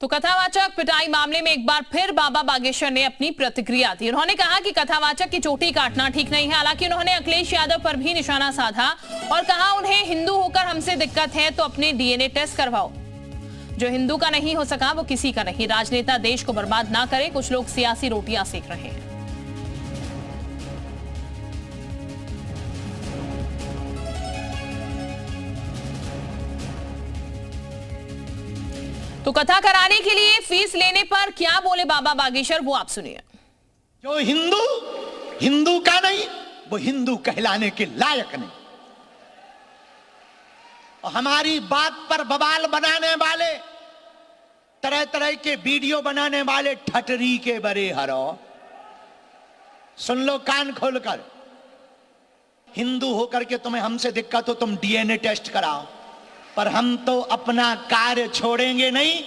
तो कथावाचक पिटाई मामले में एक बार फिर बाबा बागेश्वर ने अपनी प्रतिक्रिया दी। उन्होंने कहा कि कथावाचक की चोटी काटना ठीक नहीं है। हालांकि उन्होंने अखिलेश यादव पर भी निशाना साधा और कहा उन्हें हिंदू होकर हमसे दिक्कत है तो अपने डीएनए टेस्ट करवाओ। जो हिंदू का नहीं हो सका वो किसी का नहीं। राजनेता देश को बर्बाद ना करे, कुछ लोग सियासी रोटियां सेक रहे हैं। तो कथा कराने के लिए फीस लेने पर क्या बोले बाबा बागेश्वर, वो आप सुनिए। जो हिंदू हिंदू का नहीं, वो हिंदू कहलाने के लायक नहीं। और हमारी बात पर बवाल बनाने वाले, तरह तरह के वीडियो बनाने वाले ठटरी के बड़े हरो, सुन लो कान खोलकर। हिंदू होकर के तुम्हें हमसे दिक्कत हो, तुम डीएनए टेस्ट कराओ, पर हम तो अपना कार्य छोड़ेंगे नहीं।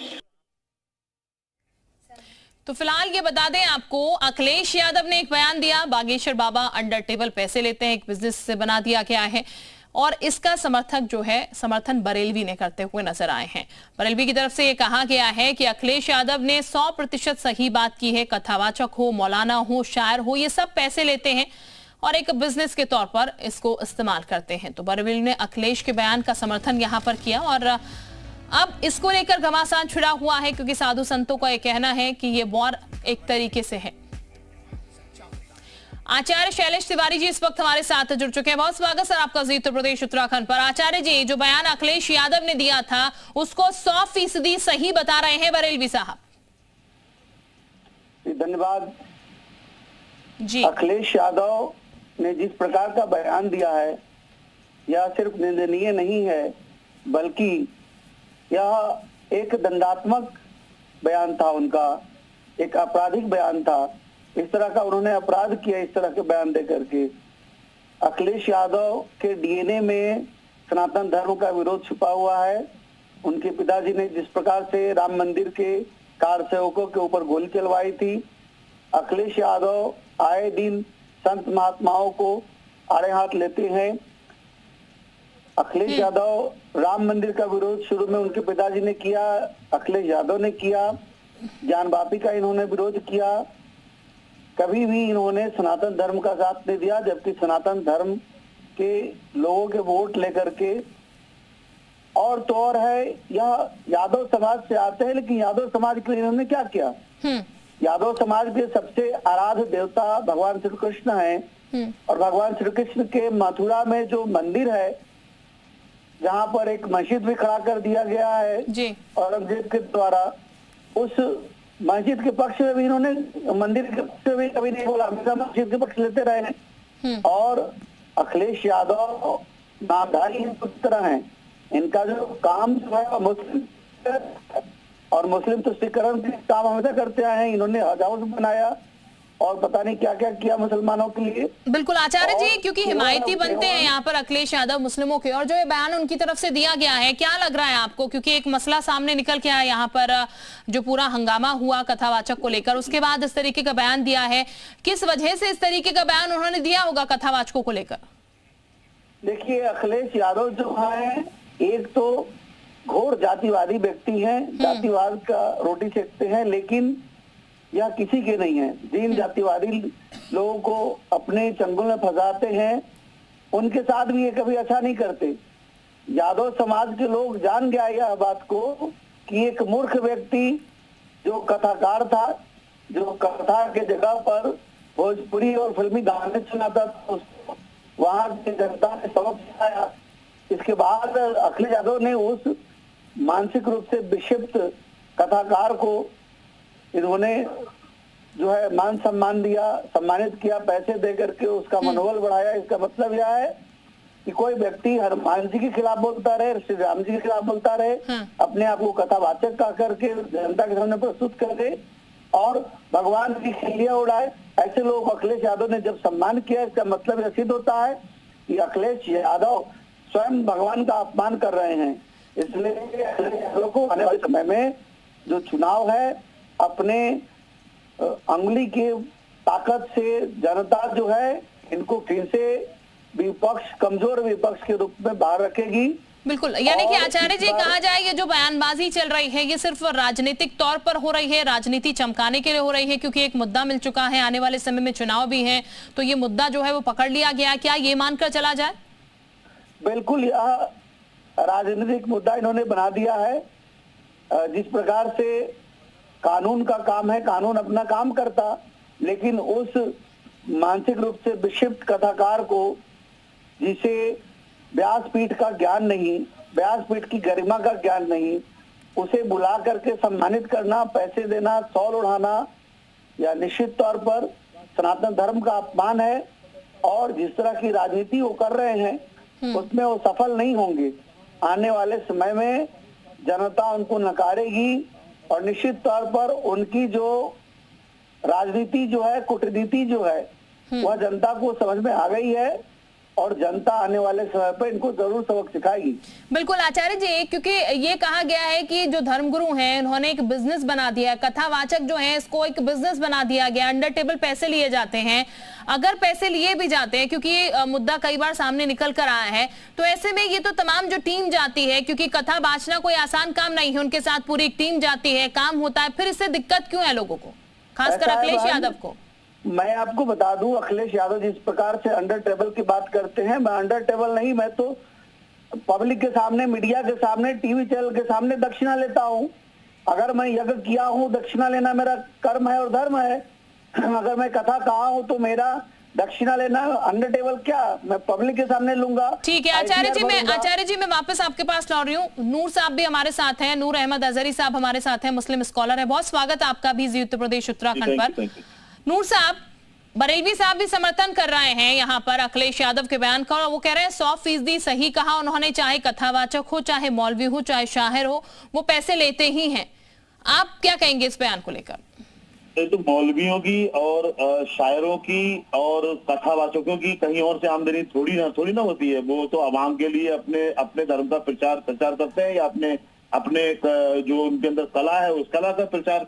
तो फिलहाल ये बता दें आपको, अखिलेश यादव ने एक बयान दिया, बागेश्वर बाबा अंडर टेबल पैसे लेते हैं, एक बिजनेस से बना दिया गया है। और इसका समर्थन बरेलवी ने करते हुए नजर आए हैं। बरेलवी की तरफ से यह कहा गया है कि अखिलेश यादव ने 100% सही बात की है। कथावाचक हो, मौलाना हो, शायर हो, ये सब पैसे लेते हैं और एक बिजनेस के तौर पर इसको इस्तेमाल करते हैं। तो बरेलवी ने अखिलेश के बयान का समर्थन यहां पर किया और अब इसको लेकर घमासान छिड़ा हुआ है, क्योंकि साधु संतों का यह कहना है कि यह वॉर एक तरीके से है। आचार्य शैलेश तिवारी जी इस वक्त हमारे साथ जुड़ चुके हैं। बहुत स्वागत सर आपका जी उत्तर प्रदेश उत्तराखंड पर। आचार्य जी, जो बयान अखिलेश यादव ने दिया था उसको 100% सही बता रहे हैं बरेलवी साहब। धन्यवाद जी। अखिलेश यादव ने जिस प्रकार का बयान दिया है यह सिर्फ निंदनीय नहीं है, बल्कि यह एक दंडात्मक बयान था उनका, एक आपराधिक बयान था। इस तरह का उन्होंने अपराध किया इस तरह के बयान दे करके। अखिलेश यादव के डीएनए में सनातन धर्म का विरोध छुपा हुआ है। उनके पिताजी ने जिस प्रकार से राम मंदिर के कार सेवकों के ऊपर गोली चलवाई थी, अखिलेश यादव आए दिन संत महात्माओं को आड़े हाथ लेते हैं। अखिलेश यादव राम मंदिर का विरोध शुरू में उनके पिताजी ने किया, अखिलेश यादव ने किया। ज्ञान वापी का इन्होंने विरोध किया। कभी भी इन्होंने सनातन धर्म का साथ नहीं दिया, जबकि सनातन धर्म के लोगों के वोट लेकर के। और तो और है, यह यादव समाज से आते हैं, लेकिन यादव समाज के लिए इन्होंने क्या किया? यादव समाज के सबसे आराध्य देवता भगवान श्री कृष्ण हैं और भगवान श्री कृष्ण के मथुरा में जो मंदिर है, जहाँ पर एक मस्जिद भी खड़ा कर दिया गया है औरंगजेब के द्वारा, उस मस्जिद के पक्ष में भी इन्होंने, मंदिर के पक्ष में भी कभी नहीं बोला, हमेशा मस्जिद के पक्ष लेते रहे हैं। और अखिलेश यादव नामधारी हिंदू की तरह हैं। इनका जो काम जो है मुस्लिम और मुस्लिम तुष्टीकरण के काम हमेशा करते आए हैं। इन्होंने हज हाउस बनाया और पता नहीं क्या क्या किया मुसलमानों के लिए। बिल्कुल आचार्य जी, क्योंकि हिमायती बनते हैं यहाँ पर अखिलेश यादव मुस्लिमों के, और जो ये बयान उनकी तरफ से दिया गया है, क्या लग रहा है आपको? क्योंकि एक मसला सामने निकल के आया यहाँ पर, जो पूरा हंगामा हुआ कथावाचक को लेकर, उसके बाद इस तरीके का बयान दिया है। किस वजह से इस तरीके का बयान उन्होंने दिया होगा कथावाचकों को लेकर? देखिए, अखिलेश यादव जो है एक तो घोर जातिवादी व्यक्ति हैं, जातिवाद का रोटी सेकते हैं, लेकिन यह किसी के नहीं है। जिन जातिवादी लोगों को अपने चंगुल में फंसाते हैं, उनके साथ भी ये कभी अच्छा नहीं करते। यादव समाज के लोग जान गया यह बात को कि एक मूर्ख व्यक्ति जो कथाकार था, जो कथा के जगह पर भोजपुरी और फिल्मी गाने सुनाता था, उसको वहां की जनता ने सबक सिखाया। इसके बाद अखिलेश यादव ने उस मानसिक रूप से विक्षिप्त कथाकार को इन्होंने जो है मान सम्मान दिया, सम्मानित किया, पैसे दे करके उसका मनोबल बढ़ाया। इसका मतलब यह है कि कोई व्यक्ति हनुमान जी के खिलाफ बोलता रहे, श्री राम जी के खिलाफ बोलता रहे, अपने आप को कथावाचक का करके जनता के सामने प्रस्तुत कर दे और भगवान की खिल्लियां उड़ाए, ऐसे लोग अखिलेश यादव ने जब सम्मान किया, इसका मतलब यह सिद्ध होता है कि अखिलेश यादव स्वयं भगवान का अपमान कर रहे हैं। इसलिए अखिलेश यादव को आने वाले समय में जो चुनाव है, अपने अंगुली के ताकत से जनता जो है इनको फिर से विपक्ष, कमजोर विपक्ष के रूप में बाहर रखेगी बिल्कुल, यानी कि और आचार्य जी इस बार- कहा जाए ये जो बयानबाजी चल रही है ये सिर्फ राजनीतिक तौर पर हो रही है, राजनीति चमकाने के लिए हो रही है, क्योंकि एक मुद्दा मिल चुका है, आने वाले समय में चुनाव भी है, तो ये मुद्दा जो है वो पकड़ लिया गया, क्या ये मानकर चला जाए? बिल्कुल, यह राजनीतिक मुद्दा इन्होंने बना दिया है। जिस प्रकार से कानून का काम है, कानून अपना काम करता, लेकिन उस मानसिक रूप से विक्षिप्त कथाकार को, जिसे व्यासपीठ का ज्ञान नहीं, व्यासपीठ की गरिमा का ज्ञान नहीं, उसे बुला करके सम्मानित करना, पैसे देना, शॉल उड़ाना, या निश्चित तौर पर सनातन धर्म का अपमान है। और जिस तरह की राजनीति वो कर रहे हैं उसमें वो सफल नहीं होंगे। आने वाले समय में जनता उनको नकारेगी और निश्चित तौर पर उनकी जो राजनीति जो है, कूटनीति जो है, वह जनता को समझ में आ गई है और जनता आने वाले समय पर इनको जरूर सबक सिखाएगी। बिल्कुल आचार्य जी, क्योंकि ये कहा गया है कि जो धर्मगुरु हैं उन्होंने एक बिजनेस बना दिया है, कथावाचक जो है इसको एक बिजनेस बना दिया गया, अंडर टेबल पैसे लिए जाते हैं। अगर पैसे लिए भी जाते हैं, क्योंकि ये मुद्दा कई बार सामने निकल कर आया है, तो ऐसे में ये तो तमाम जो टीम जाती है, क्योंकि कथा बाचना कोई आसान काम नहीं है, उनके साथ पूरी एक टीम जाती है, काम होता है, फिर इससे दिक्कत क्यों है लोगों को, खासकर अखिलेश यादव को? मैं आपको बता दूं, अखिलेश यादव जिस प्रकार से अंडर टेबल की बात करते हैं, मैं अंडर टेबल नहीं, मैं तो पब्लिक के सामने, मीडिया के सामने, टीवी चैनल के सामने दक्षिणा लेता हूं। अगर मैं यज्ञ किया हूं, दक्षिणा लेना मेरा कर्म है और धर्म है। अगर मैं कथा कहा हूं तो मेरा दक्षिणा लेना, अंडर टेबल क्या, मैं पब्लिक के सामने लूंगा। ठीक है आचार्य जी, मैं वापस आपके पास लौट रही हूँ। नूर साहब भी हमारे साथ हैं, नूर अहमद अजहरी साहब हमारे साथ हैं, मुस्लिम स्कॉलर है। बहुत स्वागत है आपका भी जी उत्तर प्रदेश उत्तराखंड पर। नूर साहब, बरेलवी साहब भी समर्थन कर रहे हैं यहाँ पर अखिलेश यादव के बयान का, और वो कह रहे हैं 100% सही कहा उन्होंने, चाहे कथावाचक हो, चाहे मौलवी हो, चाहे शायर हो, वो पैसे लेते ही हैं। आप क्या कहेंगे इस बयान को लेकर? तो मौलवियों की और शायरों की और कथावाचकों की कहीं और से आमदनी थोड़ी ना होती है। वो तो आवाम के लिए अपने धर्म का प्रचार करते हैं, या अपने जो उनके अंदर कला है उस कला का प्रचार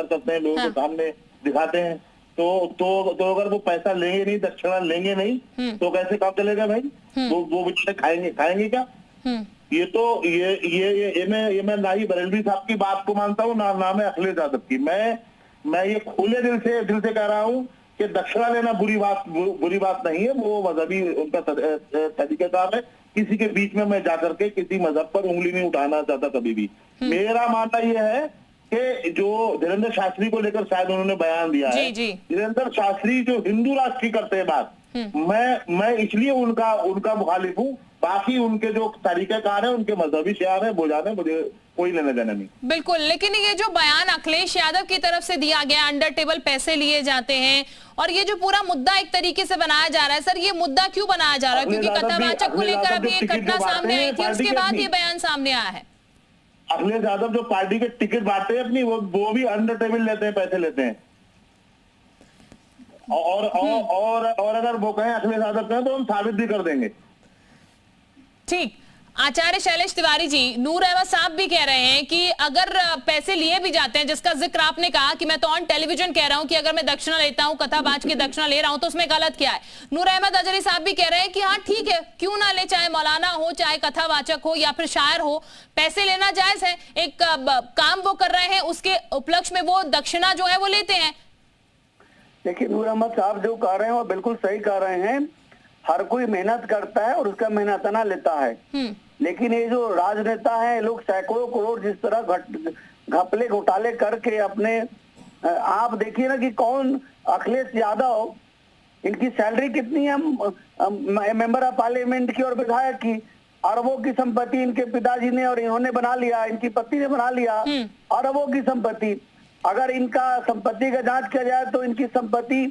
करते हैं, लोगों के सामने दिखाते हैं। तो अगर वो पैसा लेंगे नहीं, दक्षिणा लेंगे नहीं, तो कैसे काम चलेगा भाई? वो बेचारे खाएंगे क्या? ये मैं ना ही बरेलवी साहब की बात को मानता हूँ, ना मैं अखिलेश यादव की। मैं ये खुले दिल से कह रहा हूँ कि दक्षिणा लेना बुरी बात नहीं है, वो मजहबी उनका तरीकेकार है। किसी के बीच में मैं जाकर के किसी मजहब पर उंगली नहीं उठाना चाहता कभी भी। मेरा मानना यह है कि जो धीरेन्द्र शास्त्री को लेकर शायद उन्होंने बयान दिया है, धीरेन्द्र शास्त्री जो हिंदू राष्ट्र की करते हैं बात, मैं इसलिए उनका मुखालिफ हूँ। बाकी उनके जो तरीकेकार है, उनके मजहबी शियार है, वो जाने, मुझे कोई लेना देना नहीं। बिल्कुल, लेकिन ये जो बयान अखिलेश यादव की तरफ से दिया गया, अंडर टेबल पैसे लिए जाते हैं, और ये जो पूरा मुद्दा एक तरीके से बनाया जा रहा है, सर ये मुद्दा क्यों बनाया जा रहा है? क्योंकि कथावाचक को लेकर अभी एक घटना सामने आई थी, उसके बाद ये बयान सामने आया है। अखिलेश यादव जो पार्टी के टिकट बांटते हैं अपनी, वो भी अंडर टेबल लेते हैं, पैसे लेते हैं। और अगर वो कहें अखिलेश यादव कहें तो हम साबित भी कर देंगे। ठीक, आचार्य शैलेश तिवारी जी, नूर अहमद साहब भी कह रहे हैं कि अगर पैसे लिए भी जाते हैं, जिसका जिक्र आपने कहा कि मैं तो ऑन टेलीविजन कह रहा हूं कि अगर मैं दक्षिणा लेता हूं, कथाबाज की दक्षिणा ले रहा हूं, तो उसमें गलत क्या है? नूर अहमद अजहरी साहब भी कह रहे हैं कि हाँ ठीक है, क्यों ना ले, चाहे मौलाना हो, चाहे कथावाचक हो, या फिर शायर हो, पैसे लेना जायज है। एक काम वो कर रहे हैं, उसके उपलक्ष्य में वो दक्षिणा जो है वो लेते हैं। देखिए, नूर अहमद साहब जो कह रहे हैं वो बिल्कुल सही कह रहे हैं। हर कोई मेहनत करता है और उसका मेहनताना लेता है, लेकिन ये जो राजनेता है, लोग सैकड़ों करोड़ जिस तरह घपले घोटाले करके अपने, आप देखिए ना कि कौन, अखिलेश यादव, इनकी सैलरी कितनी है मेंबर ऑफ पार्लियामेंट की और विधायक की? अरबों की संपत्ति इनके पिताजी ने और इन्होंने बना लिया, इनकी पत्नी ने बना लिया, अरबों की संपत्ति। अगर इनका संपत्ति का जांच किया जाए तो इनकी संपत्ति,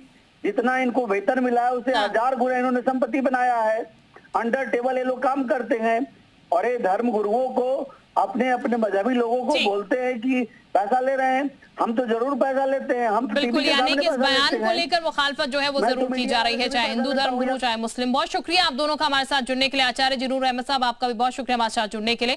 जितना इनको वेतन मिला है उससे 1000 गुना इन्होंने संपत्ति बनाया है। अंडर टेबल ये लोग काम करते हैं, और ये धर्म गुरुओं को, अपने मजहबी लोगों को बोलते हैं कि पैसा ले रहे हैं। हम तो जरूर पैसा लेते हैं, हम बिल्कुल, यानी कि इस बयान को लेकर मुखालफत जो है वो जरूर की जा रही है, चाहे हिंदू धर्म गुरु, चाहे मुस्लिम। बहुत शुक्रिया आप दोनों का हमारे साथ जुड़ने के लिए। आचार्य जी नूर अहमद साहब, आपका भी बहुत शुक्रिया हमारे साथ जुड़ने के लिए।